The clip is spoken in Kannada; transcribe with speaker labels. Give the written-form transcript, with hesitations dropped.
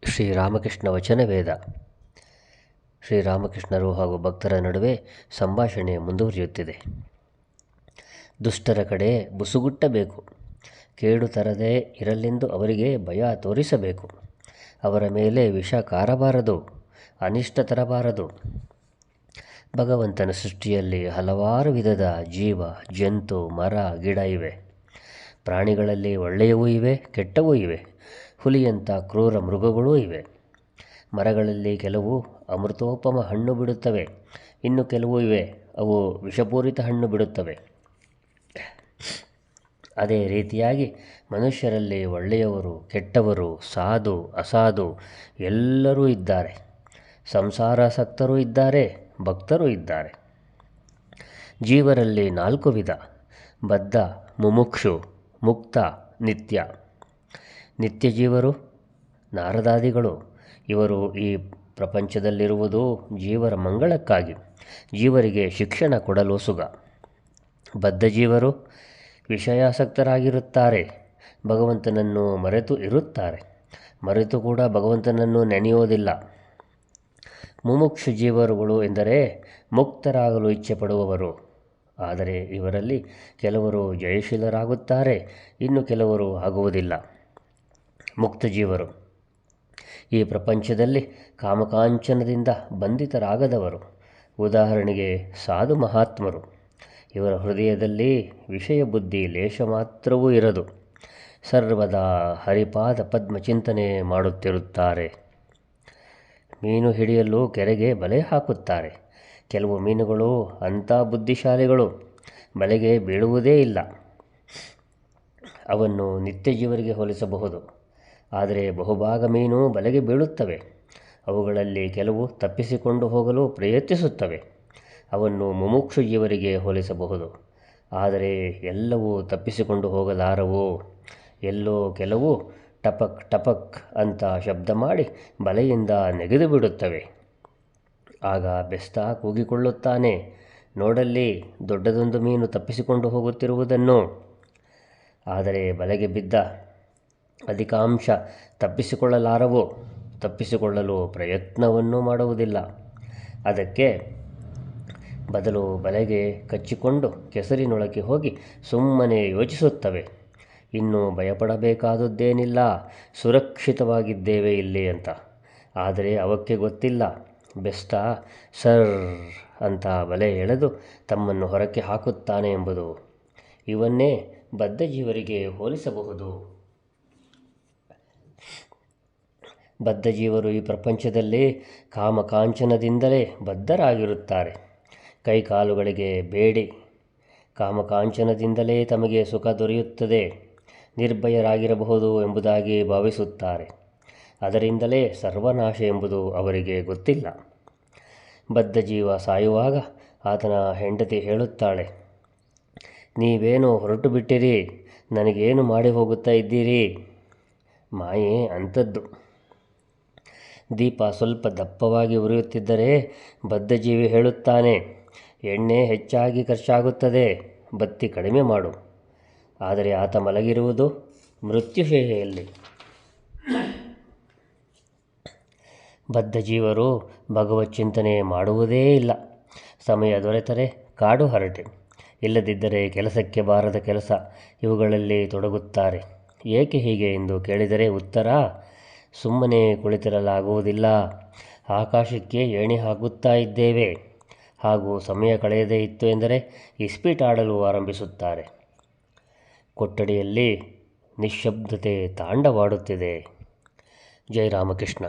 Speaker 1: ಶ್ರೀರಾಮಕೃಷ್ಣ ವಚನವೇದ. ಶ್ರೀರಾಮಕೃಷ್ಣರು ಹಾಗೂ ಭಕ್ತರ ನಡುವೆ ಸಂಭಾಷಣೆ ಮುಂದುವರಿಯುತ್ತಿದೆ. ದುಷ್ಟರ ಕಡೆ ಬುಸುಗುಟ್ಟಬೇಕು, ಕೇಡು ತರದೇ ಇರಲೆಂದು ಅವರಿಗೆ ಭಯ ತೋರಿಸಬೇಕು. ಅವರ ಮೇಲೆ ವಿಷ ಕಾರಬಾರದು, ಅನಿಷ್ಟ ತರಬಾರದು. ಭಗವಂತನ ಸೃಷ್ಟಿಯಲ್ಲಿ ಹಲವಾರು ವಿಧದ ಜೀವ, ಜಂತು, ಮರ, ಗಿಡ ಇವೆ. ಪ್ರಾಣಿಗಳಲ್ಲಿ ಒಳ್ಳೆಯವೂ ಇವೆ, ಕೆಟ್ಟವೂ ಇವೆ. ಹುಲಿಯಂಥ ಕ್ರೂರ ಮೃಗಗಳೂ ಇವೆ. ಮರಗಳಲ್ಲಿ ಕೆಲವು ಅಮೃತೋಪಮ ಹಣ್ಣು ಬಿಡುತ್ತವೆ, ಇನ್ನು ಕೆಲವು ಇವೆ, ಅವು ವಿಷಪೂರಿತ ಹಣ್ಣು ಬಿಡುತ್ತವೆ. ಅದೇ ರೀತಿಯಾಗಿ ಮನುಷ್ಯರಲ್ಲಿ ಒಳ್ಳೆಯವರು, ಕೆಟ್ಟವರು, ಸಾಧು, ಅಸಾಧು ಎಲ್ಲರೂ ಇದ್ದಾರೆ. ಸಂಸಾರಾಸಕ್ತರೂ ಇದ್ದಾರೆ, ಭಕ್ತರೂ ಇದ್ದಾರೆ. ಜೀವರಲ್ಲಿ 4 ವಿಧ: ಬದ್ಧ, ಮುಮುಕ್ಷು, ಮುಕ್ತ, ನಿತ್ಯ. ನಿತ್ಯ ಜೀವರು ನಾರದಾದಿಗಳು. ಇವರು ಈ ಪ್ರಪಂಚದಲ್ಲಿರುವುದು ಜೀವರ ಮಂಗಳಕ್ಕಾಗಿ, ಜೀವರಿಗೆ ಶಿಕ್ಷಣ ಕೊಡಲು ಸುಗ. ಬದ್ಧ ಜೀವರು ವಿಷಯಾಸಕ್ತರಾಗಿರುತ್ತಾರೆ, ಭಗವಂತನನ್ನು ಮರೆತು ಇರುತ್ತಾರೆ, ಮರೆತು ಕೂಡ ಭಗವಂತನನ್ನು ನೆನೆಯೋದಿಲ್ಲ. ಮುಮುಕ್ಷು ಜೀವರುಗಳು ಎಂದರೆ ಮುಕ್ತರಾಗಲು ಇಚ್ಛೆ ಪಡುವವರು. ಆದರೆ ಇವರಲ್ಲಿ ಕೆಲವರು ಜಯಶೀಲರಾಗುತ್ತಾರೆ, ಇನ್ನು ಕೆಲವರು ಆಗುವುದಿಲ್ಲ. ಮುಕ್ತ ಜೀವರು ಈ ಪ್ರಪಂಚದಲ್ಲಿ ಕಾಮಕಾಂಚನದಿಂದ ಬಂಧಿತರಾಗದವರು. ಉದಾಹರಣೆಗೆ ಸಾಧು ಮಹಾತ್ಮರು. ಇವರ ಹೃದಯದಲ್ಲಿ ವಿಷಯ ಬುದ್ಧಿ ಲೇಷ ಮಾತ್ರವೂ ಇರದು. ಸರ್ವದಾ ಹರಿಪಾದ ಪದ್ಮ ಚಿಂತನೆ ಮಾಡುತ್ತಿರುತ್ತಾರೆ. ಮೀನು ಹಿಡಿಯಲು ಕೆರೆಗೆ ಬಲೆ ಹಾಕುತ್ತಾರೆ. ಕೆಲವು ಮೀನುಗಳು ಅಂಥ ಬುದ್ಧಿಶಾಲಿಗಳು, ಬಲೆಗೆ ಬೀಳುವುದೇ ಇಲ್ಲ. ಅವನ್ನು ನಿತ್ಯ ಜೀವರಿಗೆ ಹೋಲಿಸಬಹುದು. ಆದರೆ ಬಹುಭಾಗ ಮೀನು ಬಲೆಗೆ ಬೀಳುತ್ತವೆ. ಅವುಗಳಲ್ಲಿ ಕೆಲವು ತಪ್ಪಿಸಿಕೊಂಡು ಹೋಗಲು ಪ್ರಯತ್ನಿಸುತ್ತವೆ. ಅವನ್ನು ಮುಮುಕ್ಷು ಜೀವರಿಗೆ ಹೋಲಿಸಬಹುದು. ಆದರೆ ಎಲ್ಲವೂ ತಪ್ಪಿಸಿಕೊಂಡು ಹೋಗಲಾರವು. ಎಲ್ಲೋ ಕೆಲವು ಟಪಕ್ ಟಪಕ್ ಅಂತ ಶಬ್ದ ಮಾಡಿ ಬಲೆಯಿಂದ ನೆಗೆದು ಬಿಡುತ್ತವೆ. ಆಗ ಬೆಸ್ತ ಕೂಗಿಕೊಳ್ಳುತ್ತಾನೆ, ನೋಡಲ್ಲಿ ದೊಡ್ಡದೊಂದು ಮೀನು ತಪ್ಪಿಸಿಕೊಂಡು ಹೋಗುತ್ತಿರುವುದನ್ನು. ಆದರೆ ಬಲೆಗೆ ಬಿದ್ದ ಅಧಿಕಾಂಶ ತಪ್ಪಿಸಿಕೊಳ್ಳಲಾರವು, ತಪ್ಪಿಸಿಕೊಳ್ಳಲು ಪ್ರಯತ್ನವನ್ನೂ ಮಾಡುವುದಿಲ್ಲ. ಅದಕ್ಕೆ ಬದಲು ಬಲೆಗೆ ಕಚ್ಚಿಕೊಂಡು ಕೆಸರಿನೊಳಗೆ ಹೋಗಿ ಸುಮ್ಮನೆ ಯೋಚಿಸುತ್ತವೆ, ಇನ್ನು ಭಯಪಡಬೇಕಾದದ್ದೇನಿಲ್ಲ, ಸುರಕ್ಷಿತವಾಗಿದ್ದೇವೆ ಇಲ್ಲಿ ಅಂತ. ಆದರೆ ಅವಕ್ಕೆ ಗೊತ್ತಿಲ್ಲ, ಬೆಸ್ತ ಸರ್ ಅಂತ ಬಲೆ ಎಳೆದು ತಮ್ಮನ್ನು ಹೊರಕ್ಕೆ ಹಾಕುತ್ತಾನೆ ಎಂಬುದು. ಇವನ್ನೇ ಬದ್ಧ ಜೀವರಿಗೆ ಹೋಲಿಸಬಹುದು. ಬದ್ಧ ಜೀವರು ಈ ಪ್ರಪಂಚದಲ್ಲಿ ಕಾಮಕಾಂಚನದಿಂದಲೇ ಬದ್ಧರಾಗಿರುತ್ತಾರೆ. ಕೈಕಾಲುಗಳಿಗೆ ಬೇಡಿ ಕಾಮಕಾಂಚನದಿಂದಲೇ ತಮಗೆ ಸುಖ ದೊರೆಯುತ್ತದೆ, ನಿರ್ಭಯರಾಗಿರಬಹುದು ಎಂಬುದಾಗಿ ಭಾವಿಸುತ್ತಾರೆ. ಅದರಿಂದಲೇ ಸರ್ವನಾಶ ಎಂಬುದು ಅವರಿಗೆ ಗೊತ್ತಿಲ್ಲ. ಬದ್ಧ ಜೀವ ಸಾಯುವಾಗ ಆತನ ಹೆಂಡತಿ ಹೇಳುತ್ತಾಳೆ, ನೀವೇನೋ ಹೊರಟು ಬಿಟ್ಟಿರಿ, ನನಗೇನು ಮಾಡಿ ಹೋಗುತ್ತಾ ಇದ್ದೀರಿ? ಮಾಯೆ ಅಂಥದ್ದು. ದೀಪ ಸ್ವಲ್ಪ ದಪ್ಪವಾಗಿ ಉರಿಯುತ್ತಿದ್ದರೆ ಬದ್ಧ ಜೀವಿ ಹೇಳುತ್ತಾನೆ, ಎಣ್ಣೆ ಹೆಚ್ಚಾಗಿ ಖರ್ಚಾಗುತ್ತದೆ, ಬತ್ತಿ ಕಡಿಮೆ ಮಾಡು. ಆದರೆ ಆತ ಮಲಗಿರುವುದು ಮೃತ್ಯುಶಯ್ಯೆಯಲ್ಲಿ. ಬದ್ಧ ಜೀವರು ಭಗವತ್ ಚಿಂತನೆ ಮಾಡುವುದೇ ಇಲ್ಲ. ಸಮಯ ದೊರೆತರೆ ಕಾಡು ಹರಟೆ, ಇಲ್ಲದಿದ್ದರೆ ಕೆಲಸಕ್ಕೆ ಬಾರದ ಕೆಲಸ ಇವುಗಳಲ್ಲಿ ತೊಡಗುತ್ತಾರೆ. ಏಕೆ ಹೀಗೆ ಎಂದು ಕೇಳಿದರೆ ಉತ್ತರ, ಸುಮ್ಮನೆ ಕುಳಿತಿರಲಾಗುವುದಿಲ್ಲ, ಆಕಾಶಕ್ಕೆ ಏಣಿ ಹಾಕುತ್ತಾ ಇದ್ದೇವೆ. ಹಾಗೂ ಸಮಯ ಕಳೆಯದೇ ಇತ್ತು ಎಂದರೆ ಇಸ್ಪೀಟ್ ಆಡಲು ಆರಂಭಿಸುತ್ತಾರೆ. ಕೊಠಡಿಯಲ್ಲಿ ನಿಶ್ಶಬ್ದತೆ ತಾಂಡವಾಡುತ್ತಿದೆ. ಜೈ ರಾಮಕೃಷ್ಣ.